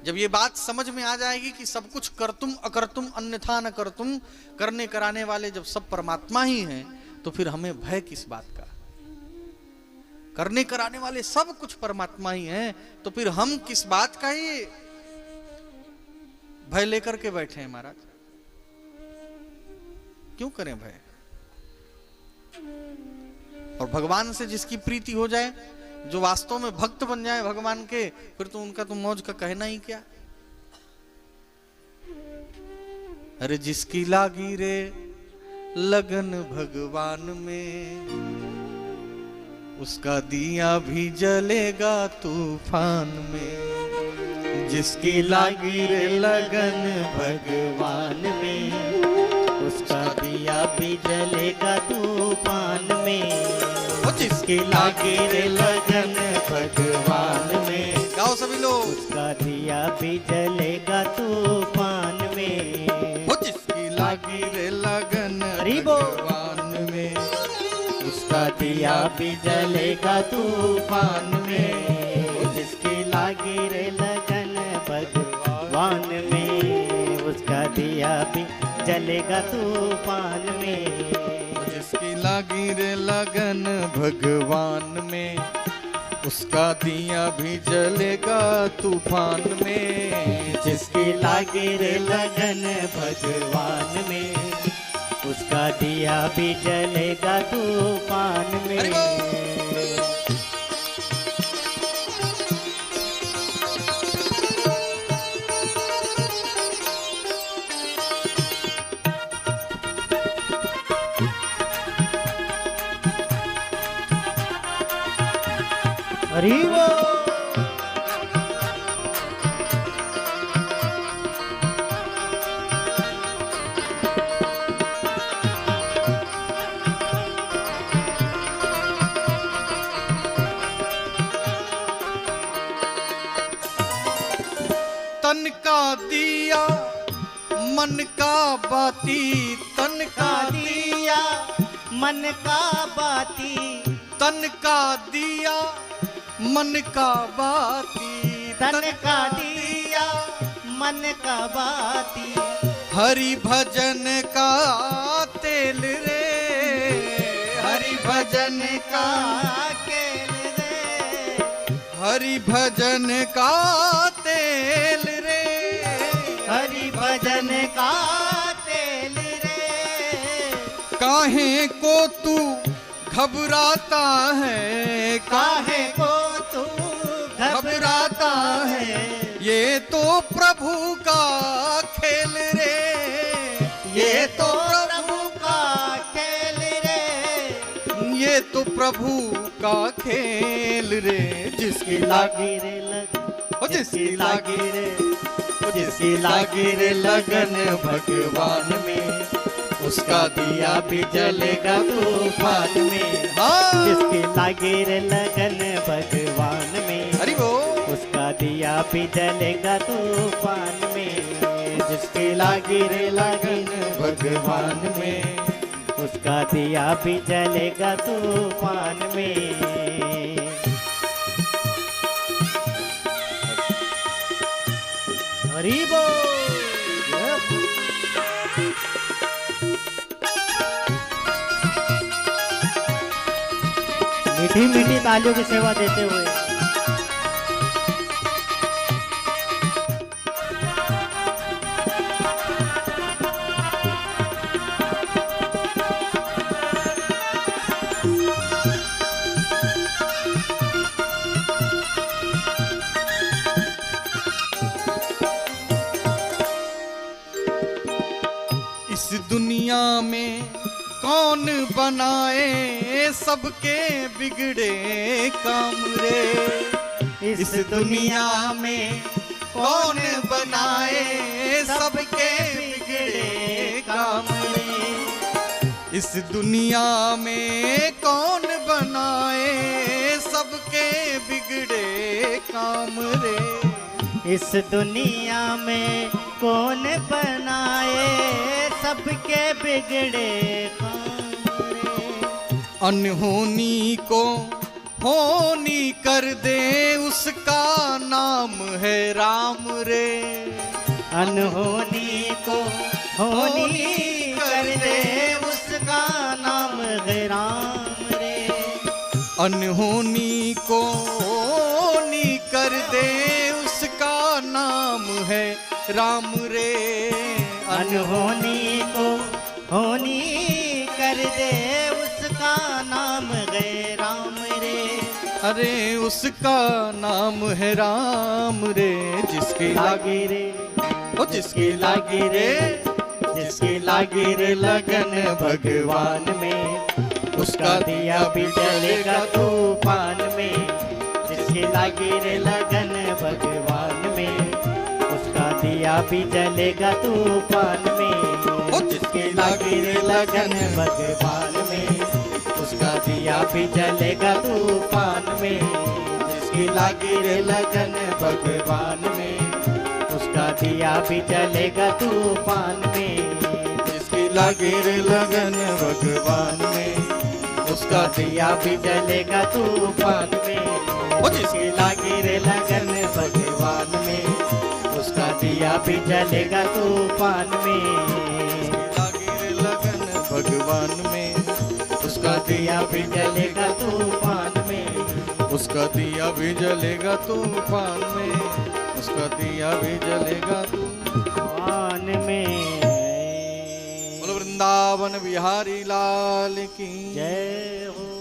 जब ये बात समझ में आ जाएगी कि सब कुछ करतुम अकर्तुम अन्यथा न करतुम, करने कराने वाले जब सब परमात्मा ही हैं, तो फिर हमें भय किस बात का? करने कराने वाले सब कुछ परमात्मा ही हैं, तो फिर हम किस बात का ये भय लेकर के बैठे हैं महाराज? क्यों करें भय? और भगवान से जिसकी प्रीति हो जाए, जो वास्तव में भक्त बन जाए भगवान के, फिर तो उनका तो मौज का कहना ही क्या। अरे जिसकी लागी रे लगन भगवान में, उसका दिया भी जलेगा तूफान में। जिसकी लागी रे लगन भगवान में, उसका दिया भी जलेगा तूफान में। जिसकी लागी रे लगन भगवान में, गाओ सभी लोग। उसका दिया भी जलेगा तूफान में। जिसकी लागी रे लगन भगवान में, उसका दिया भी जलेगा तूफान में। जिसकी लागी रे लगन भगवान में, उसका दिया भी जलेगा तूफान में। जिसकी लागी रे लगन भगवान में, उसका दिया भी जलेगा तूफान में। जिसकी लागी रे लगन भगवान में, उसका दिया भी जलेगा तूफान में। हरि बोल। तन का दिया मन का बाती, तन का दिया मन का बाती, तन का दिया मन का बाती, तन का दिया मन का बाती। हरि भजन का तेल रे, हरि भजन का तेल रे, हरि भजन का तेल रे, हरि भजन का तेल रे। काहे को तू घबराता है, काहे को तू घबराता है। ये तो प्रभु का खेल रे, ये तो प्रभु का खेल रे, ये तो प्रभु का खेल रे। जिसकी लागी रे लगन, जिसकी लागी रे, जिसकी लागी रे लगन भगवान में, उसका दिया भी जलेगा तूफान में। हाँ। जिसकी लागी रे लगन भगवान में, हरि बोल। उसका दिया भी जलेगा तूफान में। जिसकी लागी रे लगन भगवान में, उसका दिया भी जलेगा तूफान में। हरि बोल। मीठी मीठी तालियों की सेवा देते हुए इस दुनिया में कौन बनाए सबके बिगड़े काम रे। इस दुनिया में कौन बनाए सबके बिगड़े काम रे। इस दुनिया में कौन बनाए सबके बिगड़े काम रे। इस दुनिया में कौन बनाए सबके बिगड़े काम रे। अनहोनी को होनी कर दे उसका नाम है राम रे। अनहोनी को होनी कर दे उसका नाम है राम रे। अनहोनी को होनी कर दे उसका नाम है राम रे। अनहोनी को होनी कर दे उसका नाम है राम रे। अरे उसका नाम है राम रे। जिसके लागे रे ओ जिसके लागे रे, जिसके लागे रे लगन भगवान में, उसका दिया भी जलेगा तूफान में। जिसके लागे रे लगन भगवान में, उसका दिया भी जलेगा तूफान में। ओ जिसके लागे रे लगन भगवान में, उसका दिया भी जलेगा तूफान में। जिसकी लागी रे लगन भगवान में, उसका दिया भी जलेगा तूफान में। जिसकी लागे रे लगन भगवान में, उसका दिया भी जलेगा तूफान में। ओ जिसकी लागी रे लगन भगवान में, उसका दिया भी जलेगा तूफान में। लागे रे लगन भगवान में, उसका दिया भी जलेगा तूफान में। उसका दिया भी जलेगा तूफान में। उसका दिया भी जलेगा तूफान में। बोलो वृंदावन बिहारी लाल की जय हो।